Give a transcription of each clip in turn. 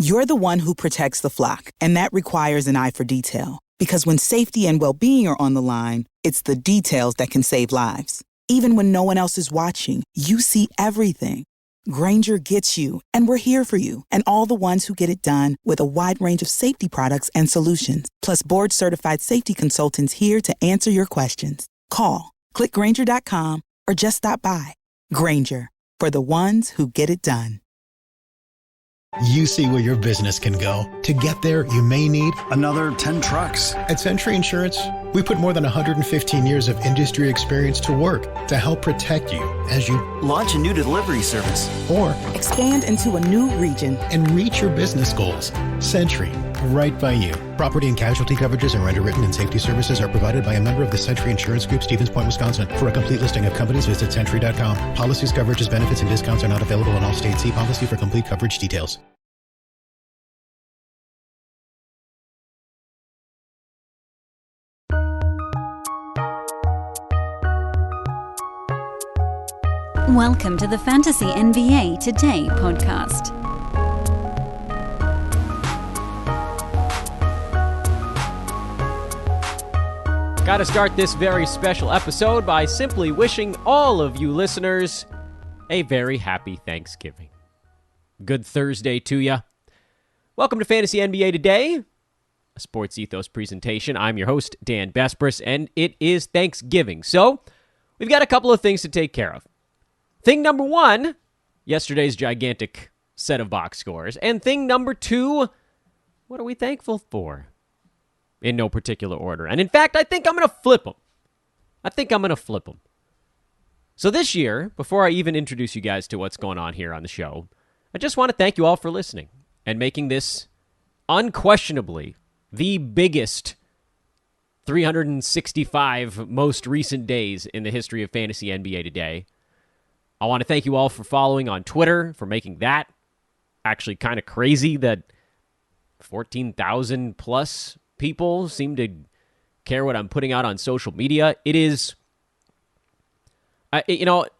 You're the one who protects the flock, and that requires an eye for detail. Because when safety and well-being are on the line, it's the details that can save lives. Even when no one else is watching, you see everything. Grainger gets you, and we're here for you, and all the ones who get it done with a wide range of safety products and solutions, plus board-certified safety consultants here to answer your questions. Call, click Grainger.com, or just stop by. Grainger, for the ones who get it done. You see where your business can go. To get there, you may need another 10 trucks. At Century Insurance, we put more than 115 years of industry experience to work to help protect you as you launch a new delivery service or expand into a new region and reach your business goals. Century, right by you. Property and casualty coverages and underwritten and safety services are provided by a member of the Century Insurance Group, Stevens Point, Wisconsin. For a complete listing of companies, visit Century.com. Policies, coverages, benefits, and discounts are not available in all states. See policy for complete coverage details. Welcome to the Fantasy NBA Today podcast. Got to start this very special episode by simply wishing all of you listeners a very happy Thanksgiving. Good Thursday to you. Welcome to Fantasy NBA Today, a Sports Ethos presentation. I'm your host, Dan Besbris, and it is Thanksgiving. So, we've got a couple of things to take care of. Thing number one, yesterday's gigantic set of box scores. And thing number two, what are we thankful for? In no particular order. And in fact, I think I'm going to flip them. So this year, before I even introduce you guys to what's going on here on the show, I just want to thank you all for listening and making this unquestionably the biggest 365 most recent days in the history of Fantasy NBA Today. I want to thank you all for following on Twitter, for making that actually kind of crazy that 14,000 plus people seem to care what I'm putting out on social media. It is,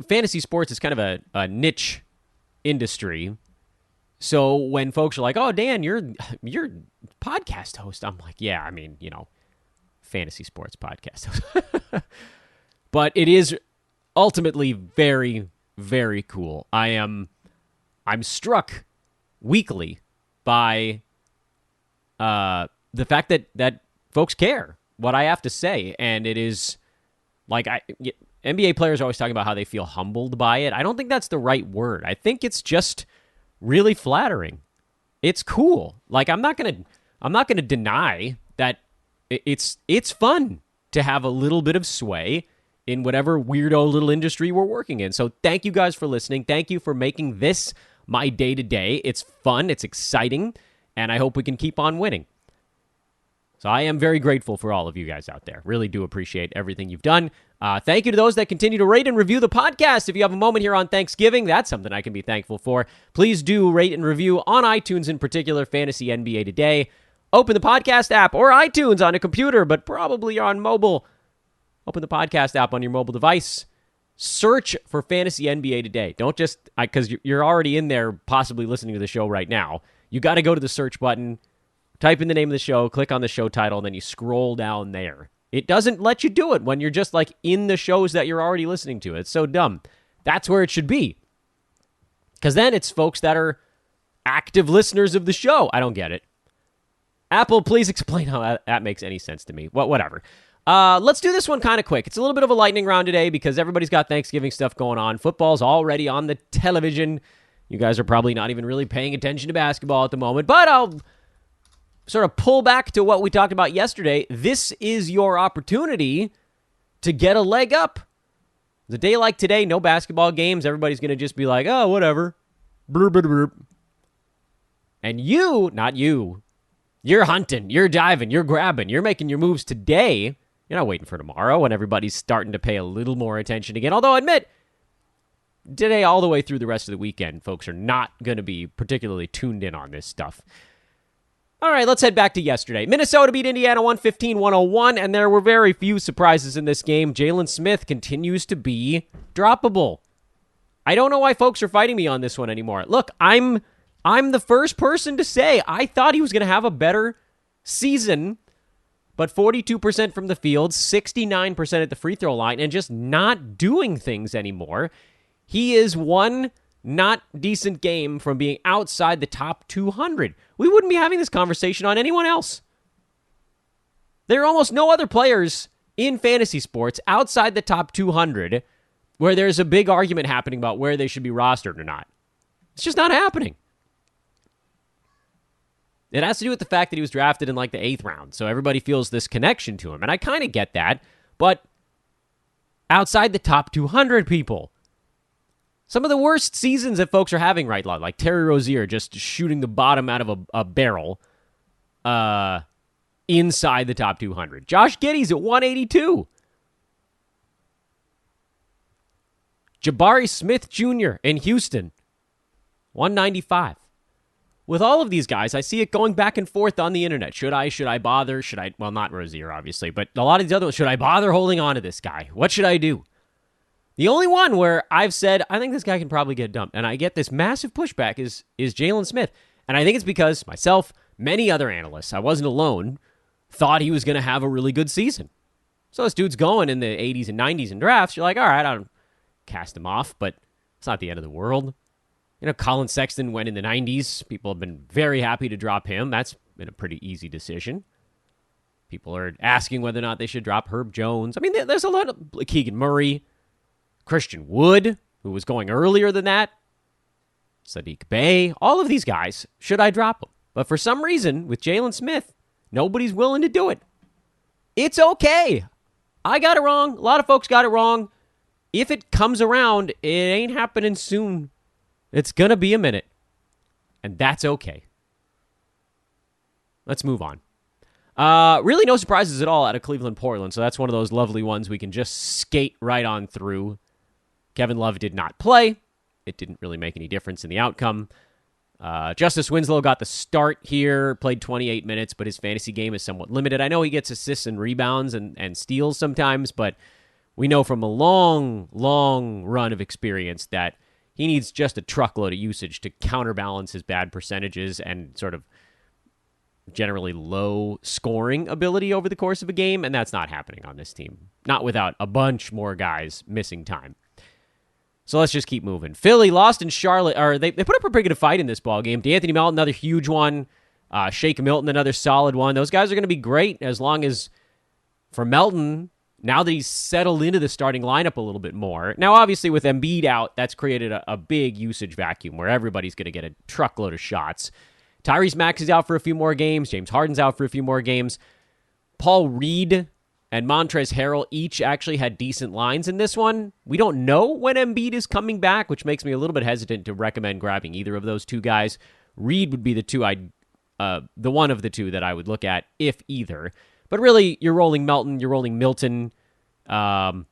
fantasy sports is kind of a niche industry. So when folks are like, oh, Dan, you're podcast host. I'm like, yeah, fantasy sports podcast host. But it is ultimately very, very cool. I'm struck weekly by the fact that folks care what I have to say, and it is like NBA players are always talking about how they feel humbled by it. I don't think that's the right word. I think it's just really flattering. It's cool. Like I'm not gonna deny that it's fun to have a little bit of sway in whatever weirdo little industry we're working in. So thank you guys for listening. Thank you for making this my day-to-day. It's fun. It's exciting. And I hope we can keep on winning. So I am very grateful for all of you guys out there. Really do appreciate everything you've done. Thank you to those that continue to rate and review the podcast. If you have a moment here on Thanksgiving, that's something I can be thankful for. Please do rate and review on iTunes, in particular, Fantasy NBA Today. Open the podcast app or iTunes on a computer, but probably on mobile. Open the podcast app on your mobile device. Search for Fantasy NBA Today. Don't just, because you're already in there possibly listening to the show right now. You got to go to the search button, type in the name of the show, click on the show title, and then you scroll down there. It doesn't let you do it when you're just like in the shows that you're already listening to. It's so dumb. That's where it should be. Because then it's folks that are active listeners of the show. I don't get it. Apple, please explain how that makes any sense to me. Whatever. Let's do this one kind of quick. It's a little bit of a lightning round today because everybody's got Thanksgiving stuff going on. Football's already on the television. You guys are probably not even really paying attention to basketball at the moment, but I'll sort of pull back to what we talked about yesterday. This is your opportunity to get a leg up. The day like today, no basketball games. Everybody's going to just be like, oh, whatever. Brr, brr, brr. And you, not you, you're hunting, you're diving, you're grabbing, you're making your moves today. You're not waiting for tomorrow when everybody's starting to pay a little more attention again. Although I admit, today all the way through the rest of the weekend, folks are not going to be particularly tuned in on this stuff. All right, let's head back to yesterday. Minnesota beat Indiana 115-101, and there were very few surprises in this game. Jalen Smith continues to be droppable. I don't know why folks are fighting me on this one anymore. Look, I'm I'm the first person to say I thought he was going to have a better season, but 42% from the field, 69% at the free throw line, and just not doing things anymore. He is one not decent game from being outside the top 200. We wouldn't be having this conversation on anyone else. There are almost no other players in fantasy sports outside the top 200 where there's a big argument happening about where they should be rostered or not. It's just not happening. It has to do with the fact that he was drafted in like the 8th round, so everybody feels this connection to him, and I kind of get that, but outside the top 200 people, some of the worst seasons that folks are having right now, like Terry Rozier just shooting the bottom out of a barrel inside the top 200. Josh Giddey's at 182. Jabari Smith Jr. in Houston, 195. With all of these guys, I see it going back and forth on the internet. Should I bother? Well, not Rozier, obviously, but a lot of these other ones. Should I bother holding on to this guy? What should I do? The only one where I've said, I think this guy can probably get dumped, and I get this massive pushback is Jalen Smith. And I think it's because myself, many other analysts, I wasn't alone, thought he was going to have a really good season. So this dude's going in the 80s and 90s in drafts. You're like, all right, I don't cast him off, but it's not the end of the world. You know, Colin Sexton went in the 90s. People have been very happy to drop him. That's been a pretty easy decision. People are asking whether or not they should drop Herb Jones. I mean, there's a lot of Keegan Murray, Christian Wood, who was going earlier than that, Sadiq Bey, all of these guys. Should I drop them? But for some reason, with Jalen Smith, nobody's willing to do it. It's okay. I got it wrong. A lot of folks got it wrong. If it comes around, it ain't happening soon. It's going to be a minute, and that's okay. Let's move on. Really no surprises at all out of Cleveland-Portland, so that's one of those lovely ones we can just skate right on through. Kevin Love did not play. It didn't really make any difference in the outcome. Justice Winslow got the start here, played 28 minutes, but his fantasy game is somewhat limited. I know he gets assists and rebounds and steals sometimes, but we know from a long, long run of experience that he needs just a truckload of usage to counterbalance his bad percentages and sort of generally low scoring ability over the course of a game, and that's not happening on this team. Not without a bunch more guys missing time. So let's just keep moving. Philly lost in Charlotte, or they put up a pretty good fight in this ball game. D'Anthony Melton, another huge one. Shake Milton, another solid one. Those guys are going to be great as long as, for Melton, now that he's settled into the starting lineup a little bit more. Now, obviously, with Embiid out, that's created a big usage vacuum where everybody's going to get a truckload of shots. Tyrese Maxey's out for a few more games. James Harden's out for a few more games. Paul Reed and Montrezl Harrell each actually had decent lines in this one. We don't know when Embiid is coming back, which makes me a little bit hesitant to recommend grabbing either of those two guys. Reed would be the one of the two that I would look at, if either. But really, you're rolling Melton, you're rolling Milton. I'm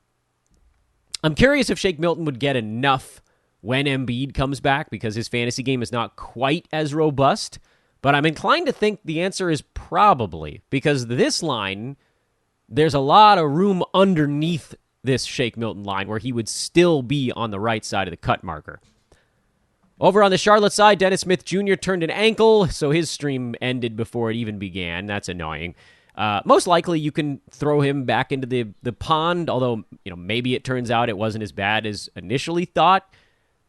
curious if Shake Milton would get enough when Embiid comes back, because his fantasy game is not quite as robust. But I'm inclined to think the answer is probably, because this line, there's a lot of room underneath this Shake Milton line where he would still be on the right side of the cut marker. Over on the Charlotte side, Dennis Smith Jr. turned an ankle, so his stream ended before it even began. That's annoying. Most likely you can throw him back into the pond, although maybe it turns out it wasn't as bad as initially thought.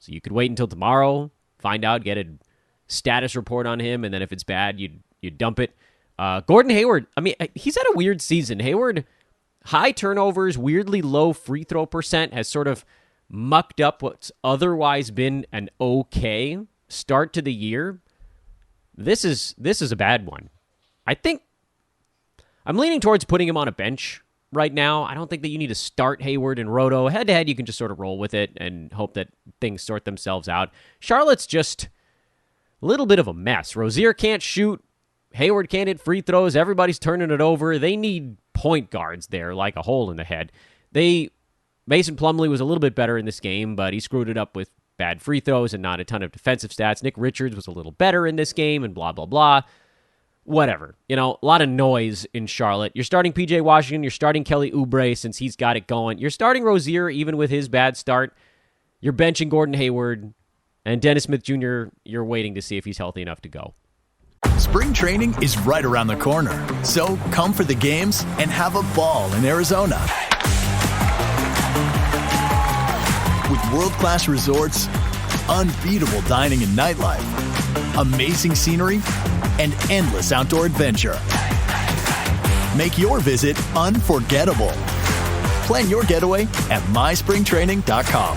So you could wait until tomorrow, find out, get a status report on him, and then if it's bad, you dump it. Gordon Hayward, I mean, he's had a weird season. Hayward, high turnovers, weirdly low free throw percent, has sort of mucked up what's otherwise been an okay start to the year. This is a bad one. I think I'm leaning towards putting him on a bench right now. I don't think that you need to start Hayward and Roto. Head-to-head, you can just sort of roll with it and hope that things sort themselves out. Charlotte's just a little bit of a mess. Rozier can't shoot. Hayward can't hit free throws. Everybody's turning it over. They need point guards there, like a hole in the head. Mason Plumlee was a little bit better in this game, but he screwed it up with bad free throws and not a ton of defensive stats. Nick Richards was a little better in this game and blah, blah, blah. Whatever. A lot of noise in Charlotte. You're starting P.J. Washington. You're starting Kelly Oubre since he's got it going. You're starting Rozier even with his bad start. You're benching Gordon Hayward. And Dennis Smith Jr., you're waiting to see if he's healthy enough to go. Spring training is right around the corner. So come for the games and have a ball in Arizona. With world-class resorts, unbeatable dining and nightlife, amazing scenery, and endless outdoor adventure. Make your visit unforgettable. Plan your getaway at myspringtraining.com.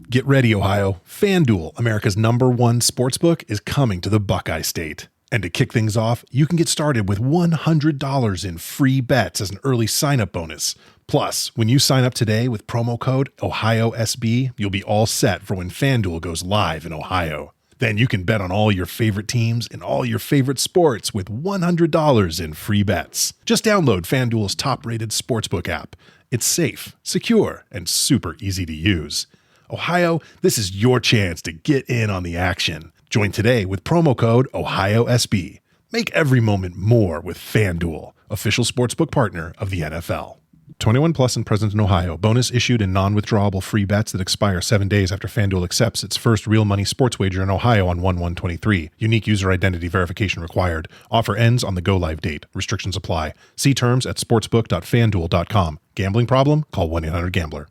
Get ready, Ohio. FanDuel, America's #1 sportsbook, is coming to the Buckeye State. And to kick things off, you can get started with $100 in free bets as an early sign-up bonus. Plus, when you sign up today with promo code OhioSB, you'll be all set for when FanDuel goes live in Ohio. Then you can bet on all your favorite teams and all your favorite sports with $100 in free bets. Just download FanDuel's top-rated sportsbook app. It's safe, secure, and super easy to use. Ohio, this is your chance to get in on the action. Join today with promo code OhioSB. Make every moment more with FanDuel, official sportsbook partner of the NFL. 21 plus and present in Ohio. Bonus issued in non-withdrawable free bets that expire 7 days after FanDuel accepts its first real money sports wager in Ohio on 1/1/23. Unique user identity verification required. Offer ends on the go-live date. Restrictions apply. See terms at sportsbook.fanduel.com. Gambling problem? Call 1-800-GAMBLER.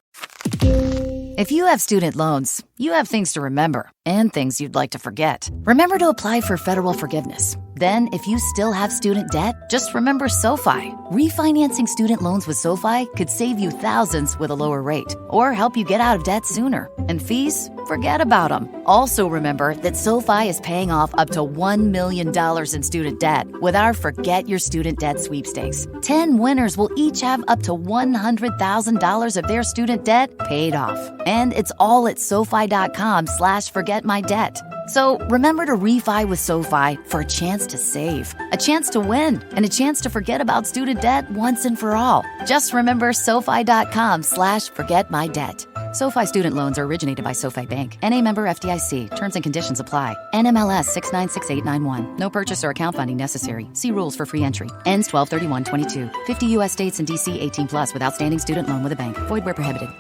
If you have student loans, you have things to remember and things you'd like to forget. Remember to apply for federal forgiveness. Then, if you still have student debt, just remember SoFi. Refinancing student loans with SoFi could save you thousands with a lower rate or help you get out of debt sooner. And fees? Forget about them. Also remember that SoFi is paying off up to $1 million in student debt with our Forget Your Student Debt sweepstakes. 10 winners will each have up to $100,000 of their student debt paid off. And it's all at SoFi.com/forgetmydebt. So remember to refi with SoFi for a chance to save, a chance to win, and a chance to forget about student debt once and for all. Just remember SoFi.com/forgetmydebt. SoFi student loans are originated by SoFi Bank, NA member FDIC. Terms and conditions apply. NMLS 696891. No purchase or account funding necessary. See rules for free entry. Ends 12/31/22. 50 U.S. states and D.C. 18+ with outstanding student loan with a bank. Void where prohibited.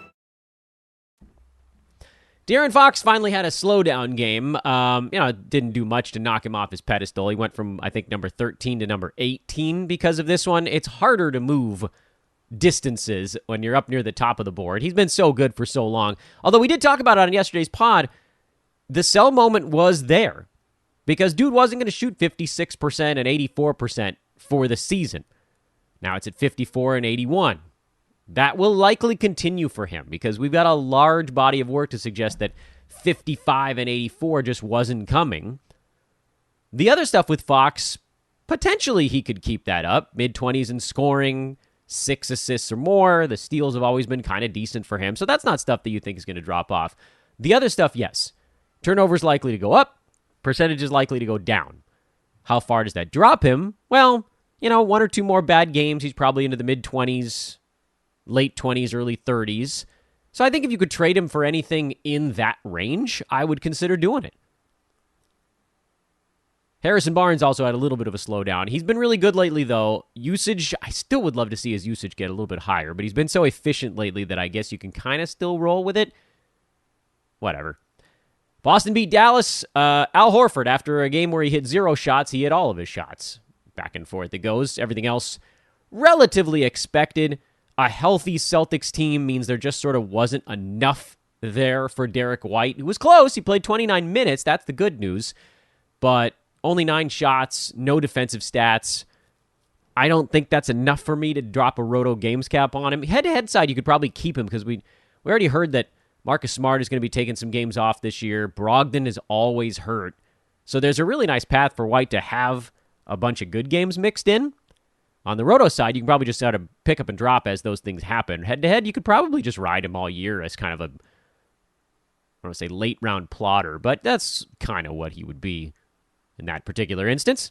De'Aaron Fox finally had a slowdown game. Didn't do much to knock him off his pedestal. He went from, I think, number 13 to number 18 because of this one. It's harder to move distances when you're up near the top of the board. He's been so good for so long. Although we did talk about it on yesterday's pod, the sell moment was there because dude wasn't going to shoot 56% and 84% for the season. Now it's at 54 and 81. That will likely continue for him because we've got a large body of work to suggest that 55 and 84 just wasn't coming. The other stuff with Fox, potentially he could keep that up. Mid-20s in scoring, 6 assists or more. The steals have always been kind of decent for him. So that's not stuff that you think is going to drop off. The other stuff, yes. Turnovers likely to go up. Percentage is likely to go down. How far does that drop him? Well, 1 or 2 more bad games. He's probably into the mid-20s. Late 20s, early 30s. So I think if you could trade him for anything in that range, I would consider doing it. Harrison Barnes also had a little bit of a slowdown. He's been really good lately, though. Usage, I still would love to see his usage get a little bit higher, but he's been so efficient lately that I guess you can kind of still roll with it. Whatever. Boston beat Dallas. Al Horford, after a game where he hit 0 shots, he hit all of his shots. Back and forth it goes. Everything else relatively expected. A healthy Celtics team means there just sort of wasn't enough there for Derek White. It was close. He played 29 minutes. That's the good news. But only 9 shots, no defensive stats. I don't think that's enough for me to drop a Roto Games cap on him. Head-to-head side, you could probably keep him because we already heard that Marcus Smart is going to be taking some games off this year. Brogdon is always hurt. So there's a really nice path for White to have a bunch of good games mixed in. On the Roto side, you can probably just sort of pick up and drop as those things happen. Head-to-head, you could probably just ride him all year as kind of a, I don't want to say late-round plotter, but that's kind of what he would be in that particular instance.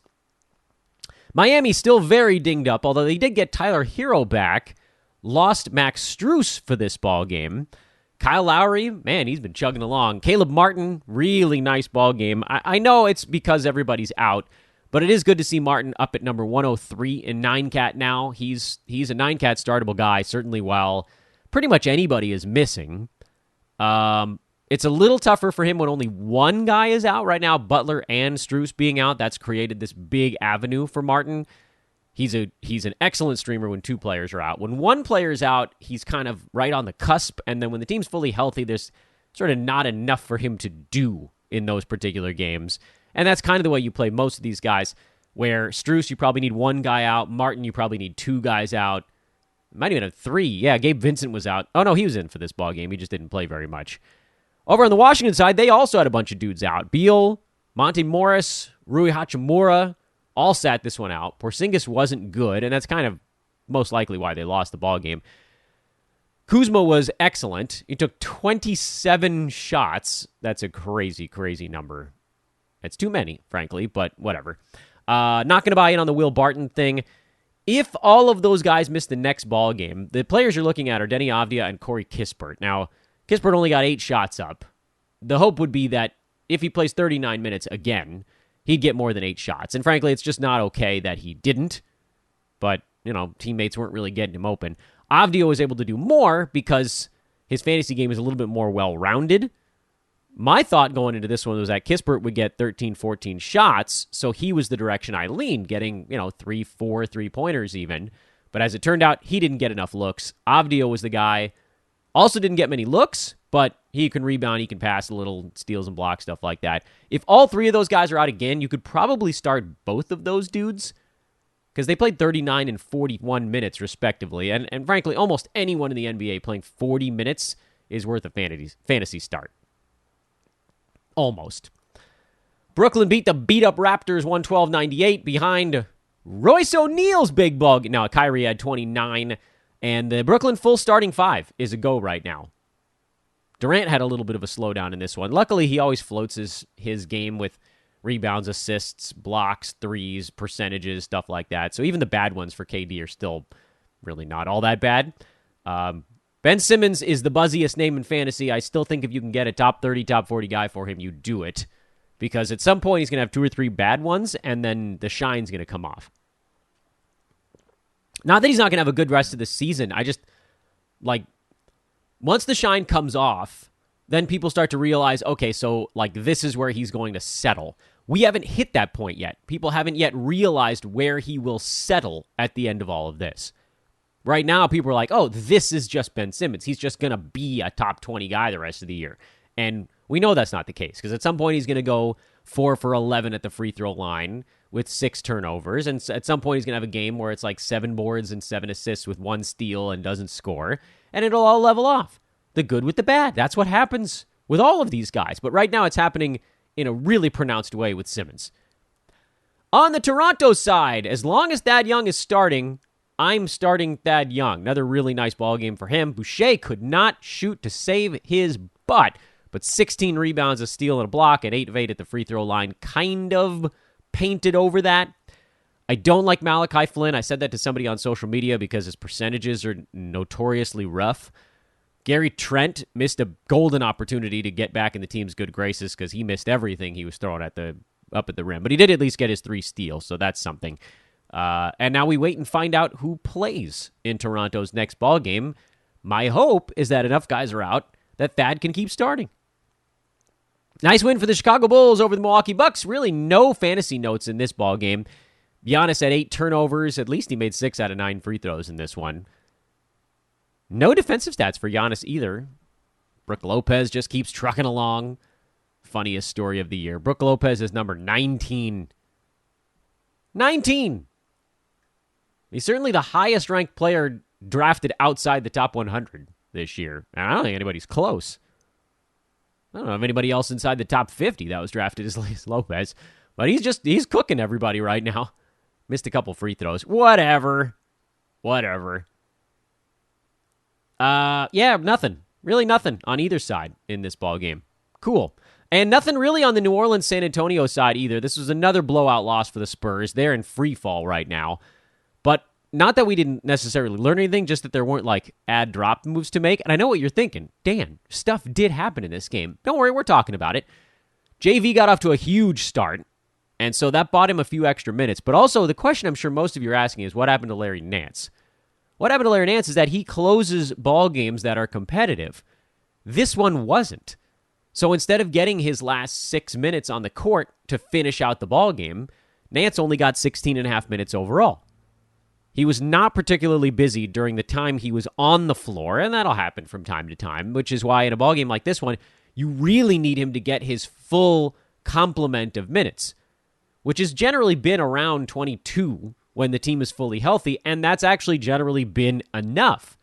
Miami's still very dinged up, although they did get Tyler Hero back. Lost Max Strus for this ball game. Kyle Lowry, man, he's been chugging along. Caleb Martin, really nice ball game. I know it's because everybody's out, But it is good to see Martin up at number 103 in 9-cat now. He's a 9-cat startable guy, certainly while pretty much anybody is missing. It's a little tougher for him when only one guy is out right now, Butler and Strus being out. That's created this big avenue for Martin. He's an excellent streamer when two players are out. When one player is out, he's kind of right on the cusp, and then when the team's fully healthy, there's sort of not enough for him to do in those particular games. And that's kind of the way you play most of these guys, where Strus, you probably need one guy out. Martin, you probably need two guys out. Might even have three. Yeah, Gabe Vincent was out. Oh, no, he was in for this ball game. He just didn't play very much. Over on the Washington side, they also had a bunch of dudes out. Beal, Monte Morris, Rui Hachimura all sat this one out. Porzingis wasn't good, and that's kind of most likely why they lost the ball game. Kuzma was excellent. He took 27 shots. That's a crazy, crazy number. It's too many, frankly, but whatever. Not going to buy in on the Will Barton thing. If all of those guys miss the next ball game, the players you're looking at are Denny Avdia and Corey Kispert. Now, Kispert only got 8 shots up. The hope would be that if he plays 39 minutes again, he'd get more than 8 shots. And frankly, it's just not okay that he didn't. But, teammates weren't really getting him open. Avdia was able to do more because his fantasy game is a little bit more well-rounded. My thought going into this one was that Kispert would get 13, 14 shots, so he was the direction I leaned, getting, 3, 4 3-pointers even. But as it turned out, he didn't get enough looks. Avdia was the guy. Also didn't get many looks, but he can rebound, he can pass a little, steals and blocks, stuff like that. If all three of those guys are out again, you could probably start both of those dudes because they played 39 and 41 minutes respectively. And frankly, almost anyone in the NBA playing 40 minutes is worth a fantasy start. Almost. Brooklyn beat the beat-up Raptors 112-98 behind Royce O'Neal's big ball. Now, Kyrie had 29, and the Brooklyn full starting 5 is a go right now. Durant had a little bit of a slowdown in this one. Luckily, he always floats his game with rebounds, assists, blocks, threes, percentages, stuff like that. So even the bad ones for KD are still really not all that bad. Ben Simmons is the buzziest name in fantasy. I still think if you can get a top 30, top 40 guy for him, you do it. Because at some point, he's going to have 2 or 3 bad ones, and then the shine's going to come off. Not that he's not going to have a good rest of the season. I just, once the shine comes off, then people start to realize, okay, so, this is where he's going to settle. We haven't hit that point yet. People haven't yet realized where he will settle at the end of all of this. Right now, people are like, oh, this is just Ben Simmons. He's just going to be a top 20 guy the rest of the year. And we know that's not the case, because at some point he's going to go 4 for 11 at the free throw line with 6 turnovers. And at some point he's going to have a game where it's 7 boards and 7 assists with 1 steal and doesn't score. And it'll all level off. The good with the bad. That's what happens with all of these guys. But right now it's happening in a really pronounced way with Simmons. On the Toronto side, as long as Thad Young is starting, I'm starting Thad Young. Another really nice ball game for him. Boucher could not shoot to save his butt, but 16 rebounds, a steal, and a block, and 8 of 8 at the free throw line kind of painted over that. I don't like Malachi Flynn. I said that to somebody on social media because his percentages are notoriously rough. Gary Trent missed a golden opportunity to get back in the team's good graces because he missed everything he was throwing up at the rim. But he did at least get his 3 steals, so that's something. And now we wait and find out who plays in Toronto's next ball game. My hope is that enough guys are out that Thad can keep starting. Nice win for the Chicago Bulls over the Milwaukee Bucks. Really no fantasy notes in this ball game. Giannis had 8 turnovers. At least he made 6 out of 9 free throws in this one. No defensive stats for Giannis either. Brook Lopez just keeps trucking along. Funniest story of the year. Brook Lopez is number 19. 19! He's certainly the highest-ranked player drafted outside the top 100 this year. And I don't think anybody's close. I don't know if anybody else inside the top 50 that was drafted is Lopez. But he's cooking everybody right now. Missed a couple free throws. Whatever. Yeah, nothing. Really nothing on either side in this ball game. Cool. And nothing really on the New Orleans-San Antonio side either. This was another blowout loss for the Spurs. They're in free fall right now. But not that we didn't necessarily learn anything, just that there weren't add drop moves to make. And I know what you're thinking. Dan, stuff did happen in this game. Don't worry, we're talking about it. JV got off to a huge start. And so that bought him a few extra minutes. But also, the question I'm sure most of you are asking is, what happened to Larry Nance? What happened to Larry Nance is that he closes ball games that are competitive. This one wasn't. So instead of getting his last 6 minutes on the court to finish out the ball game, Nance only got 16 and a half minutes overall. He was not particularly busy during the time he was on the floor, and that'll happen from time to time, which is why in a ball game like this one, you really need him to get his full complement of minutes, which has generally been around 22 when the team is fully healthy, and that's actually generally been enough.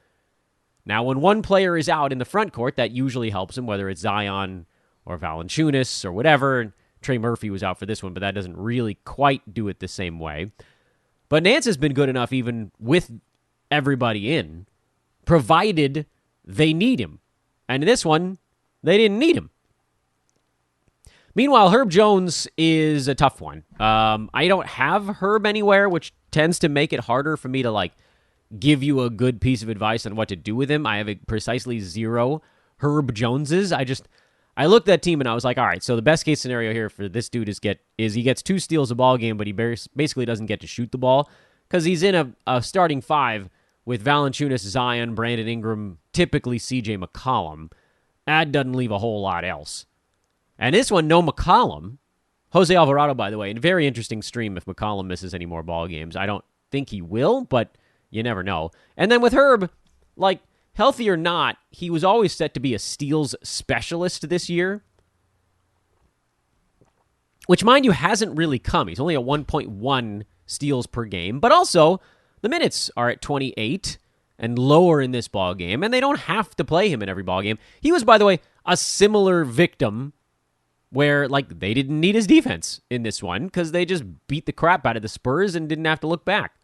Now, when one player is out in the front court, that usually helps him, whether it's Zion or Valanciunas or whatever. Trey Murphy was out for this one, but that doesn't really quite do it the same way. But Nance has been good enough even with everybody in, provided they need him. And in this one, they didn't need him. Meanwhile, Herb Jones is a tough one. I don't have Herb anywhere, which tends to make it harder for me to give you a good piece of advice on what to do with him. I have precisely 0 Herb Joneses. I looked at that team and I was like, all right, so the best case scenario here for this dude is he gets 2 steals a ball game, but he basically doesn't get to shoot the ball because he's in a starting 5 with Valanciunas, Zion, Brandon Ingram, typically CJ McCollum. That doesn't leave a whole lot else. And this one, no McCollum. Jose Alvarado, by the way, a very interesting stream if McCollum misses any more ball games. I don't think he will, but you never know. And then with Herb, healthy or not, he was always set to be a steals specialist this year, which, mind you, hasn't really come. He's only at 1.1 steals per game, but also the minutes are at 28 and lower in this ball game, and they don't have to play him in every ball game. He was, by the way, a similar victim where, they didn't need his defense in this one because they just beat the crap out of the Spurs and didn't have to look back.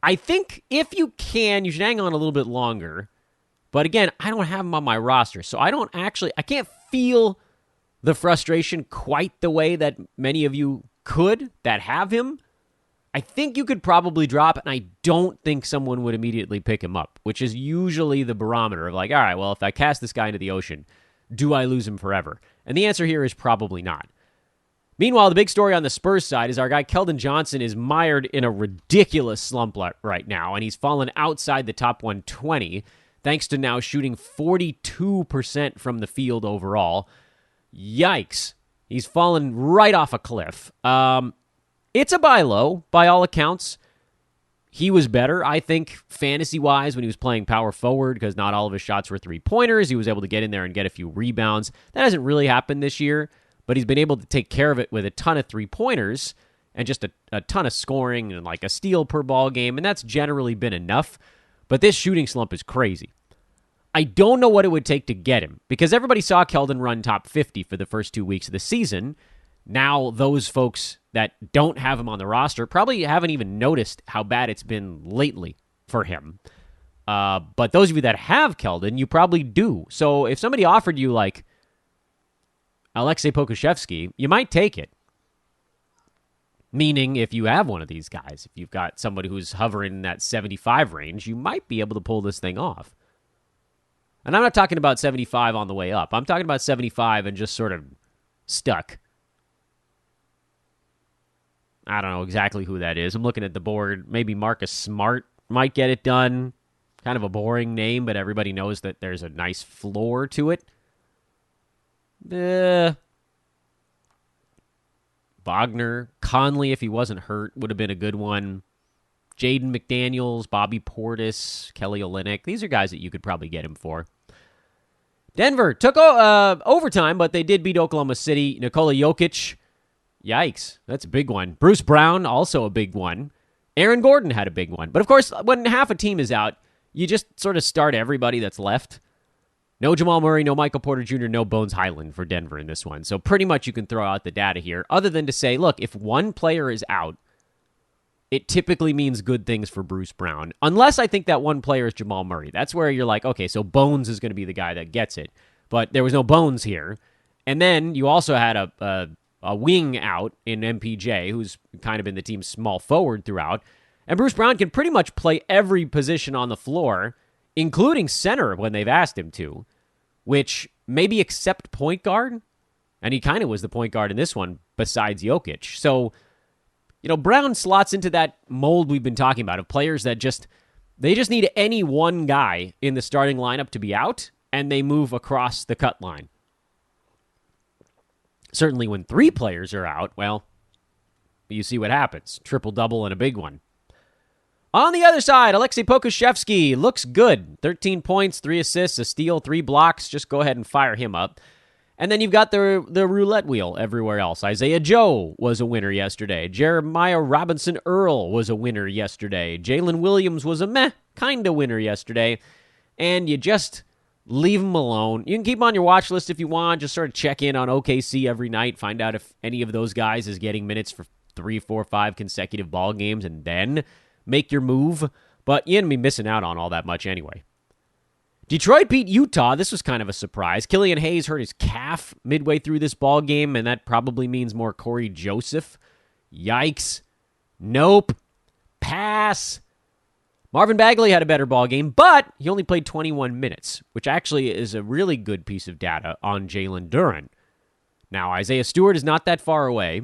I think if you can, you should hang on a little bit longer. But again, I don't have him on my roster, so I can't feel the frustration quite the way that many of you could that have him. I think you could probably drop it, and I don't think someone would immediately pick him up, which is usually the barometer of all right, well, if I cast this guy into the ocean, do I lose him forever? And the answer here is probably not. Meanwhile, the big story on the Spurs side is our guy Keldon Johnson is mired in a ridiculous slump right now, and he's fallen outside the top 120, thanks to now shooting 42% from the field overall. Yikes. He's fallen right off a cliff. It's a buy low, by all accounts. He was better, I think, fantasy-wise, when he was playing power forward, because not all of his shots were three-pointers. He was able to get in there and get a few rebounds. That hasn't really happened this year, but he's been able to take care of it with a ton of three-pointers and just a ton of scoring and a steal per ball game, and that's generally been enough. But this shooting slump is crazy. I don't know what it would take to get him, because everybody saw Keldon run top 50 for the first 2 weeks of the season. Now those folks that don't have him on the roster probably haven't even noticed how bad it's been lately for him. But those of you that have Keldon, you probably do. So if somebody offered you Alexei Pokusevski, you might take it. Meaning if you have one of these guys, if you've got somebody who's hovering in that 75 range, you might be able to pull this thing off. And I'm not talking about 75 on the way up. I'm talking about 75 and just sort of stuck. I don't know exactly who that is. I'm looking at the board. Maybe Marcus Smart might get it done. Kind of a boring name, but everybody knows that there's a nice floor to it. Wagner. Conley, if he wasn't hurt, would have been a good one. Jaden McDaniels, Bobby Portis, Kelly Olynyk. These are guys that you could probably get him for. Denver took overtime, but they did beat Oklahoma City. Nikola Jokic. Yikes, that's a big one. Bruce Brown, also a big one. Aaron Gordon had a big one. But of course, when half a team is out, you just sort of start everybody that's left. No Jamal Murray, no Michael Porter Jr., no Bones Highland for Denver in this one. So pretty much you can throw out the data here, other than to say, look, if one player is out, it typically means good things for Bruce Brown. Unless I think that one player is Jamal Murray. That's where you're like, okay, so Bones is going to be the guy that gets it. But there was no Bones here. And then you also had a wing out in MPJ, who's kind of been the team's small forward throughout. And Bruce Brown can pretty much play every position on the floor, including center when they've asked him to, which maybe except point guard. And he kind of was the point guard in this one, besides Jokic. So, Brown slots into that mold we've been talking about of players that they just need any one guy in the starting lineup to be out, and they move across the cut line. Certainly when 3 players are out, well, you see what happens. Triple-double and a big one. On the other side, Alexei Pokusevski looks good. 13 points, 3 assists, a steal, 3 blocks. Just go ahead and fire him up. And then you've got the roulette wheel everywhere else. Isaiah Joe was a winner yesterday. Jeremiah Robinson-Earl was a winner yesterday. Jalen Williams was a meh kind of winner yesterday. And you just leave them alone. You can keep them on your watch list if you want. Just sort of check in on OKC every night. Find out if any of those guys is getting minutes for 3, 4, 5 consecutive ball games. And then make your move, but you didn't be missing out on all that much anyway. Detroit beat Utah. This was kind of a surprise. Killian Hayes hurt his calf midway through this ball game, and that probably means more Corey Joseph. Yikes. Nope. Pass. Marvin Bagley had a better ball game, but he only played 21 minutes, which actually is a really good piece of data on Jalen Duren. Now, Isaiah Stewart is not that far away,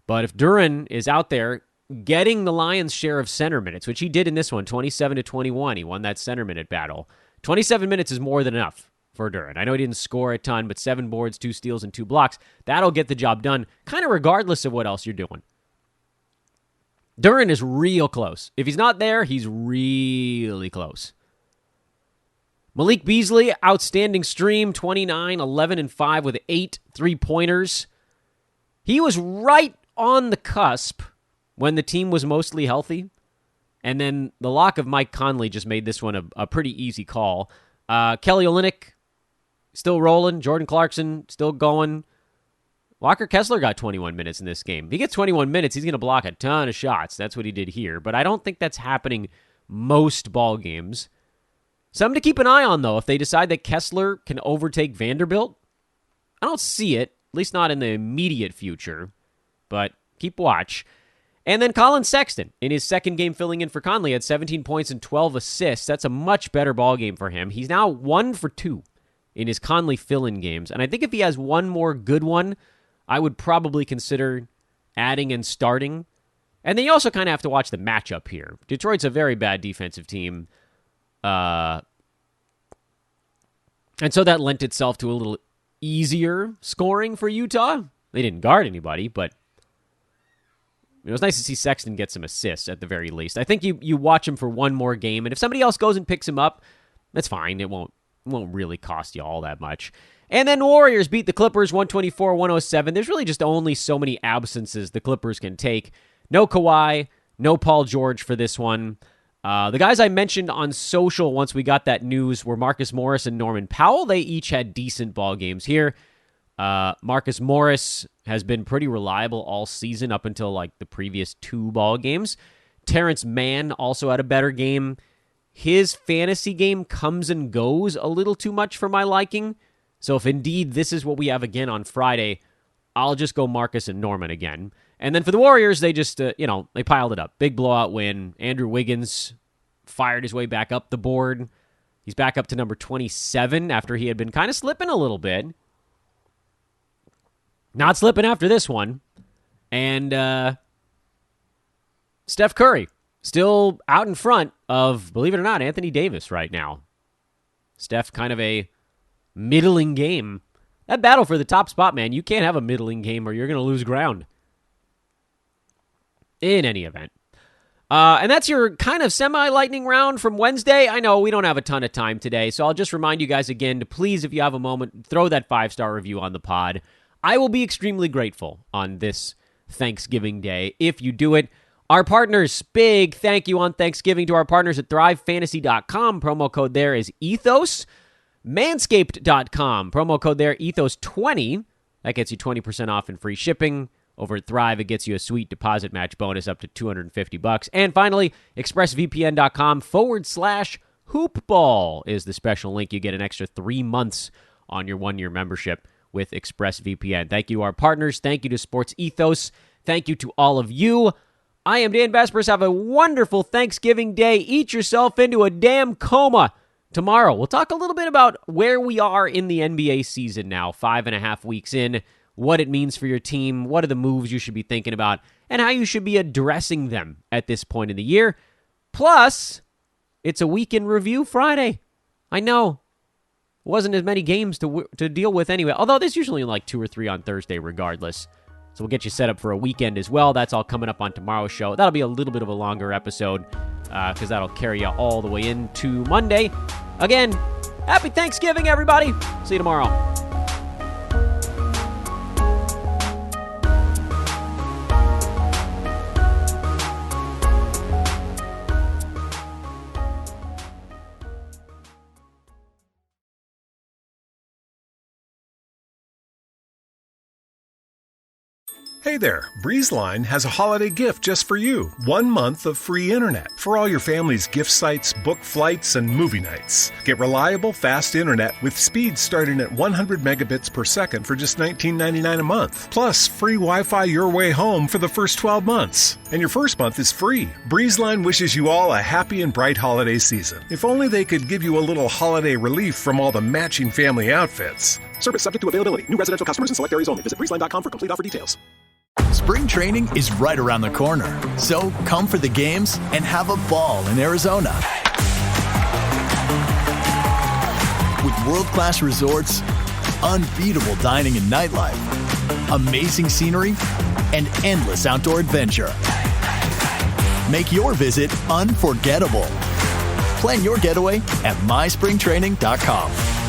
but if Duren is out there getting the Lions' share of center minutes, which he did in this one, 27-21. He won that center minute battle. 27 minutes is more than enough for Duren. I know he didn't score a ton, but 7 boards, 2 steals, and 2 blocks. That'll get the job done, kind of regardless of what else you're doing. Duren is real close. If he's not there, he's really close. Malik Beasley, outstanding stream, 29, 11, and 5 with 8 3-pointers. He was right on the cusp when the team was mostly healthy. And then the lock of Mike Conley just made this one a pretty easy call. Kelly Olynyk still rolling. Jordan Clarkson still going. Walker Kessler got 21 minutes in this game. If he gets 21 minutes, he's going to block a ton of shots. That's what he did here. But I don't think that's happening most ball games. Something to keep an eye on, though, if they decide that Kessler can overtake Vanderbilt. I don't see it, at least not in the immediate future. But keep watch. And then Colin Sexton, in his second game filling in for Conley, had 17 points and 12 assists. That's a much better ball game for him. He's now 1 for 2 in his Conley fill-in games. And I think if he has one more good one, I would probably consider adding and starting. And then you also kind of have to watch the matchup here. Detroit's a very bad defensive team. And so that lent itself to a little easier scoring for Utah. They didn't guard anybody, but it was nice to see Sexton get some assists at the very least. I think you watch him for one more game, and if somebody else goes and picks him up, that's fine. It won't really cost you all that much. And then Warriors beat the Clippers 124-107. There's really just only so many absences the Clippers can take. No Kawhi, no Paul George for this one. The guys I mentioned on social once we got that news were Marcus Morris and Norman Powell. They each had decent ball games here. Marcus Morris has been pretty reliable all season up until like the previous 2 ball games. Terrence Mann also had a better game. His fantasy game comes and goes a little too much for my liking. So if indeed this is what we have again on Friday, I'll just go Marcus and Norman again. And then for the Warriors, they just, they piled it up. Big blowout win. Andrew Wiggins fired his way back up the board. He's back up to number 27 after he had been kind of slipping a little bit. Not slipping after this one. And Steph Curry still out in front of, believe it or not, Anthony Davis right now. Steph kind of a middling game. That battle for the top spot, man, you can't have a middling game or you're going to lose ground. In any event. And that's your kind of semi-lightning round from Wednesday. I know we don't have a ton of time today, so I'll just remind you guys again to please, if you have a moment, throw that 5-star review on the pod. I will be extremely grateful on this Thanksgiving Day if you do it. Our partners, big thank you on Thanksgiving to our partners at ThriveFantasy.com. Promo code there is Ethos. Manscaped.com. Promo code there, Ethos20. That gets you 20% off and free shipping. Over at Thrive, it gets you a sweet deposit match bonus up to $250. And finally, ExpressVPN.com/hoopball is the special link. You get an extra 3 months on your 1-year membership with ExpressVPN. Thank you, our partners. Thank you to Sports Ethos. Thank you to all of you. I am Dan Vespers. Have a wonderful Thanksgiving Day. Eat yourself into a damn coma. Tomorrow, we'll talk a little bit about where we are in the NBA season now, 5.5 weeks in. what it means for your team, what are the moves you should be thinking about, and how you should be addressing them at this point in the year. Plus, it's a weekend review Friday. I know. Wasn't as many games to deal with anyway, although there's usually like 2 or 3 on Thursday regardless. So we'll get you set up for a weekend as well. That's all coming up on tomorrow's show. That'll be a little bit of a longer episode because that'll carry you all the way into Monday. Again, happy Thanksgiving, everybody. See you tomorrow. Hey there, BreezeLine has a holiday gift just for you. 1 month of free internet for all your family's gift sites, book flights, and movie nights. Get reliable, fast internet with speeds starting at 100 megabits per second for just $19.99 a month. Plus, free Wi-Fi your way home for the first 12 months. And your first month is free. BreezeLine wishes you all a happy and bright holiday season. If only they could give you a little holiday relief from all the matching family outfits. Service subject to availability. New residential customers in select areas only. Visit breezeline.com for complete offer details. Spring training is right around the corner, so come for the games and have a ball in Arizona. With world-class resorts, unbeatable dining and nightlife, amazing scenery, and endless outdoor adventure. Make your visit unforgettable. Plan your getaway at myspringtraining.com.